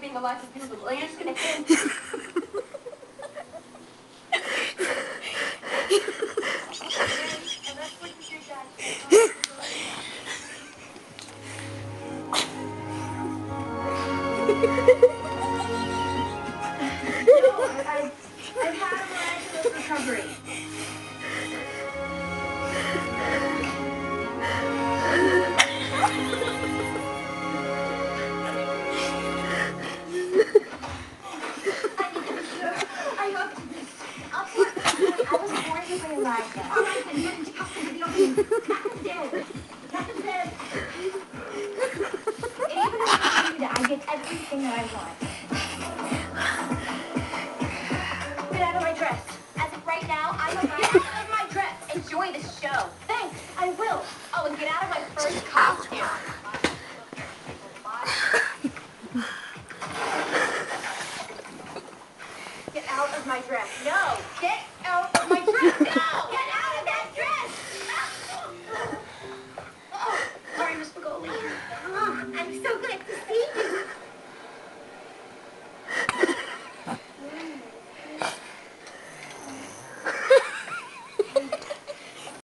everything a life is beautiful. You're just gonna end. And that's what you do, Dad. No, I've had a miraculous recovery. I was born to play Elijah. All right, then get into custody of me. Nothing's dead. Nothing's dead. And even if I do that, I get everything that I want. Get out of my dress. As of right now, I'm a right out of my dress. Enjoy the show. Thanks, I will. Oh, and get out of my first costume.